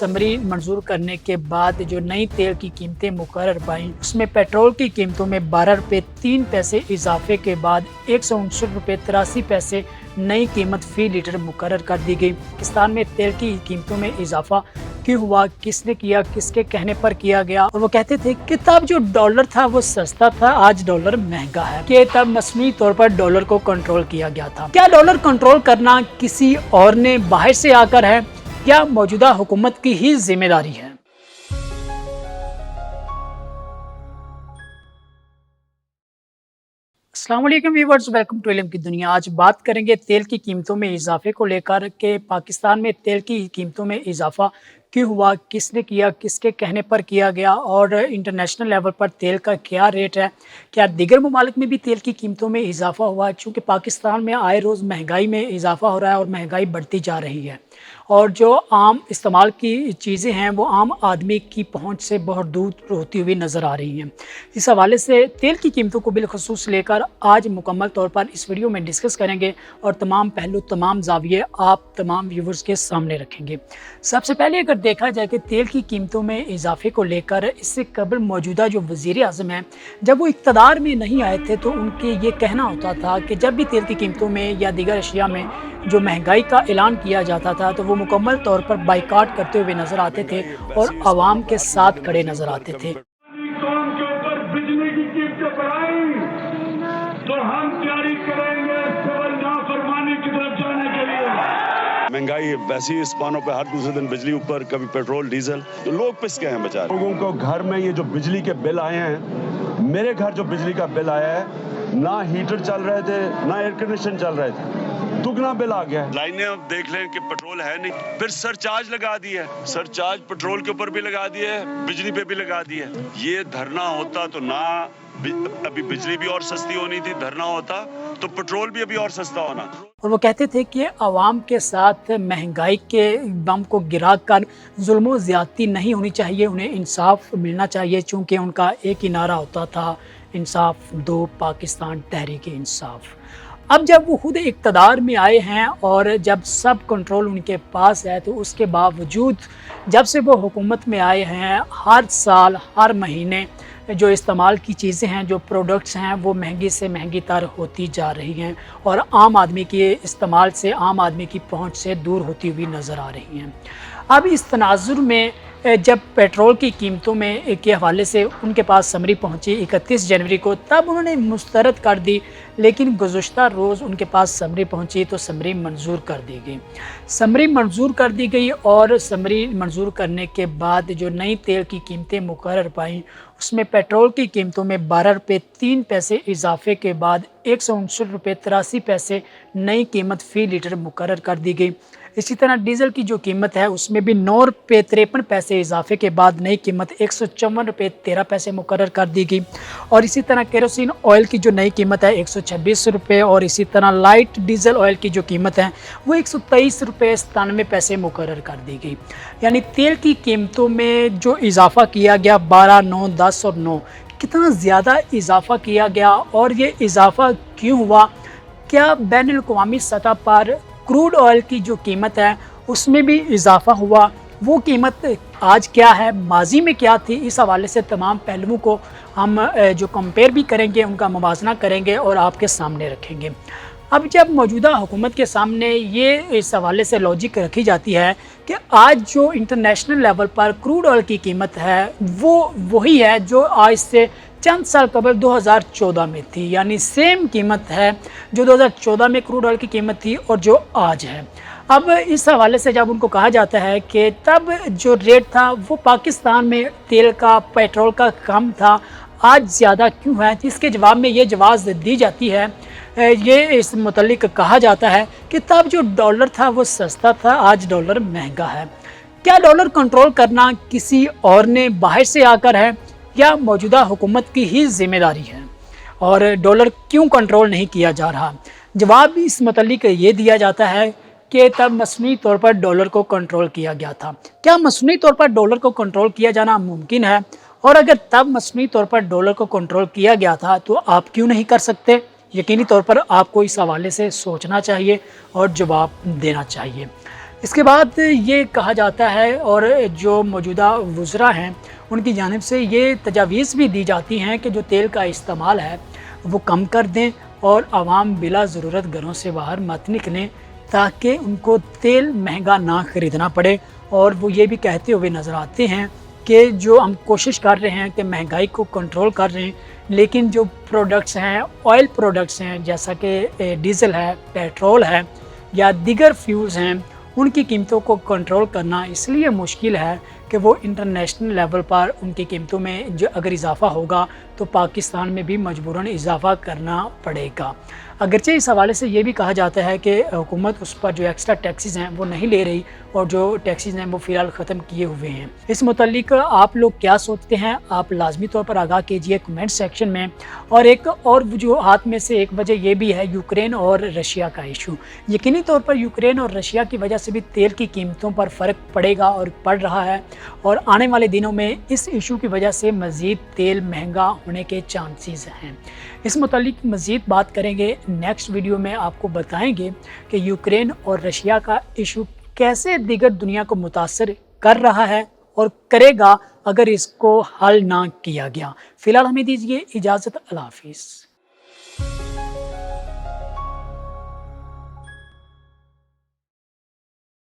Summary मंजूर करने के बाद जो नई तेल की कीमतें मुकर्रर पाई, उसमें पेट्रोल की कीमतों में 12 रुपये 3 पैसे इजाफे के बाद 159 रुपये 83 पैसे नई कीमत फी लीटर मुकर्रर कर दी गई। पाकिस्तान में तेल की कीमतों में इजाफा क्यों हुआ, किसने किया, किसके कहने पर किया गया? और वो कहते थे कि तब जो डॉलर था वो सस्ता था, आज डॉलर महंगा है, कि तब मसनूई तौर पर डॉलर को कंट्रोल किया गया था। क्या डॉलर कंट्रोल करना किसी और ने बाहर से आकर है या मौजूदा हुकूमत की ही जिम्मेदारी है? अस्सलाम वालेकुम व्यूअर्स, वेलकम टू इल्म की दुनिया। आज बात करेंगे तेल की कीमतों में इजाफे को लेकर के पाकिस्तान में तेल की कीमतों में इजाफा क्यों हुआ, किसने किया, किसके कहने पर किया गया और इंटरनेशनल लेवल पर तेल का क्या रेट है, क्या दीगर ममालिक में भी तेल की कीमतों में इजाफा हुआ है? चूँकि पाकिस्तान में आए रोज़ महंगाई में इजाफा हो रहा है और महंगाई बढ़ती जा रही है और जो आम इस्तेमाल की चीज़ें हैं वो आम आदमी की पहुंच से बहुत दूर होती हुई नज़र आ रही हैं। इस हवाले से तेल की कीमतों को बिलखसूस लेकर आज मुकम्मल तौर पर इस वीडियो में डिस्कस करेंगे और तमाम पहलू, तमाम जाविये आप तमाम व्यूवर्स के सामने रखेंगे। सबसे पहले अगर देखा जाए कि तेल की कीमतों में इजाफे को लेकर इससे कबल मौजूदा जो वज़ीर आज़म हैं, जब वो इक़्तिदार में नहीं आए थे तो उनके ये कहना होता था कि जब भी तेल की कीमतों में या दीगर अशिया में जो महंगाई का ऐलान किया जाता था तो वो मुकम्मल तौर पर बाइकाट करते हुए नज़र आते थे और आवाम के साथ खड़े नज़र आते थे। कौम के ऊपर बिजली की कीमतें बढ़ाई तो हम तैयारी करेंगे केवल नाफरमानी की तरफ जाने के लिए। महंगाई वैसी ही इस्पानों पे हर दूसरे दिन बिजली ऊपर, कभी पेट्रोल डीजल, तो लोग पिस गए हैं बेचारे। लोगों को घर में ये जो बिजली के बिल आए हैं, मेरे घर जो बिजली का बिल आया है, ना हीटर चल रहे थे ना एयर कंडीशन चल रहे थे, दुगना बिल आ गया है। लाइनें अब देख लें कि पेट्रोल है नहीं, फिर सरचार्ज लगा दी है, सरचार्ज पेट्रोल के ऊपर भी लगा दिया है, बिजली पे भी लगा दिया है। ये धरना होता तो ना अभी बिजली भी और सस्ती होनी थी, धरना होता तो पेट्रोल भी अभी और सस्ता होना। और वो कहते थे कि आवाम के साथ महंगाई के बम को गिरा कर जुल्म ज़्यादती नहीं होनी चाहिए, उन्हें इंसाफ मिलना चाहिए। चूँकि उनका एक ही नारा होता था, इंसाफ दो पाकिस्तान तहरीक इंसाफ। अब जब वो खुद इक़्तिदार में आए हैं और जब सब कंट्रोल उनके पास है तो उसके बावजूद जब से वो हुकूमत में आए हैं, हर साल हर महीने जो इस्तेमाल की चीज़ें हैं, जो प्रोडक्ट्स हैं, वो महंगी से महंगी तर होती जा रही हैं और आम आदमी के इस्तेमाल से, आम आदमी की पहुंच से दूर होती हुई नज़र आ रही हैं। अब इस तनाजुर में जब पेट्रोल की कीमतों में के हवाले से उनके पास समरी पहुंची 31 जनवरी को, तब उन्होंने मुस्तरद कर दी, लेकिन गुज़श्ता रोज़ उनके पास समरी पहुंची तो समरी मंजूर कर दी गई। समरी मंजूर कर दी गई और समरी मंजूर करने के बाद जो नई तेल की कीमतें मुकर्रर पाई, उसमें पेट्रोल की कीमतों में 12 रुपये 3 पैसे इजाफे के बाद 159 रुपये 83 पैसे नई कीमत फ़ी लीटर मुकर्रर कर दी गई। इसी तरह डीज़ल की जो कीमत है उसमें भी 9 रुपये 53 पैसे इजाफे के बाद नई कीमत 154 रुपये 13 पैसे मुकर्रर कर दी गई। और इसी तरह केरोसिन ऑयल की जो नई कीमत है 126 रुपये और इसी तरह लाइट डीजल ऑयल की जो कीमत है वो 123 रुपये 97 पैसे मुकर्रर कर दी गई। यानी तेल की कीमतों में जो इजाफा किया गया 12, 9, 10 और 9, कितना ज़्यादा इजाफा किया गया और ये इजाफा क्यों हुआ? क्या बैनुल-अक़वामी सतह पर क्रूड ऑयल की जो कीमत है उसमें भी इजाफा हुआ? वो कीमत आज क्या है, माजी में क्या थी? इस हवाले से तमाम पहलुओं को हम जो कंपेयर भी करेंगे, उनका मुवाज़ना करेंगे और आपके सामने रखेंगे। अब जब मौजूदा हुकूमत के सामने ये इस हवाले से लॉजिक रखी जाती है कि आज जो इंटरनेशनल लेवल पर क्रूड ऑयल की कीमत है वो वही है जो आज से चंद साल कबल 2014 में थी, यानी सेम कीमत है जो 2014 में क्रूड ऑयल की कीमत थी और जो आज है। अब इस हवाले से जब उनको कहा जाता है कि तब जो रेट था वो पाकिस्तान में तेल का, पेट्रोल का कम था, आज ज़्यादा क्यों है, इसके जवाब में ये जवाब दी जाती है, ये इस मुतल्लिक कहा जाता है कि तब जो डॉलर था वो सस्ता था, आज डॉलर महंगा है। क्या डॉलर कंट्रोल करना किसी और ने बाहर से आकर है या मौजूदा हुकूमत की ही जिम्मेदारी है? और डॉलर क्यों कंट्रोल नहीं किया जा रहा? जवाब इस मुतल्लिक ये दिया जाता है कि तब मसनूई तौर पर डॉलर को कंट्रोल किया गया था। क्या मसनूई तौर पर डॉलर को कंट्रोल किया जाना मुमकिन है? और अगर तब मसनूई तौर पर डॉलर को कंट्रोल किया गया था तो आप क्यों नहीं कर सकते? यकीनी तौर पर आपको इस हवाले से सोचना चाहिए और जवाब देना चाहिए। اس کے بعد یہ کہا جاتا ہے اور جو موجودہ وزراء ہیں ان کی جانب سے یہ تجاویز بھی دی جاتی ہیں کہ جو تیل کا استعمال ہے وہ کم کر دیں اور عوام بلا ضرورت گھروں سے باہر مت نکلیں تاکہ ان کو تیل مہنگا نہ خریدنا پڑے۔ اور وہ یہ بھی کہتے ہوئے نظر آتے ہیں کہ جو ہم کوشش کر رہے ہیں کہ مہنگائی کو کنٹرول کر رہے ہیں، لیکن جو پروڈکٹس ہیں، آئل پروڈکٹس ہیں جیسا کہ ڈیزل ہے، پیٹرول ہے یا دیگر فیولز ہیں، ان کی قیمتوں کو کنٹرول کرنا اس لیے مشکل ہے کہ وہ انٹرنیشنل لیول پر ان کی قیمتوں میں جو اگر اضافہ ہوگا تو پاکستان میں بھی مجبوراً اضافہ کرنا پڑے گا۔ اگرچہ اس حوالے سے یہ بھی کہا جاتا ہے کہ حکومت اس پر جو ایکسٹرا ٹیکسز ہیں وہ نہیں لے رہی اور جو ٹیکسز ہیں وہ فی الحال ختم کیے ہوئے ہیں۔ اس متعلق آپ لوگ کیا سوچتے ہیں؟ آپ لازمی طور پر آگاہ کیجئے کمنٹ سیکشن میں۔ اور ایک اور وجوہات میں سے ایک وجہ یہ بھی ہے یوکرین اور رشیا کا ایشو۔ یقینی طور پر یوکرین اور رشیا کی وجہ سے بھی تیل کی قیمتوں پر فرق پڑے گا اور پڑ رہا ہے، اور آنے والے دنوں میں اس ایشو کی وجہ سے مزید تیل مہنگا ہونے کے چانسز ہیں۔ اس متعلق مزید بات کریں گے نیکسٹ ویڈیو میں، آپ کو بتائیں گے کہ یوکرین اور رشیا کا ایشو کیسے دیگر دنیا کو متاثر کر رہا ہے اور کرے گا اگر اس کو حل نہ کیا گیا۔ فی الحال ہمیں دیجیے اجازت، اللہ حافظ۔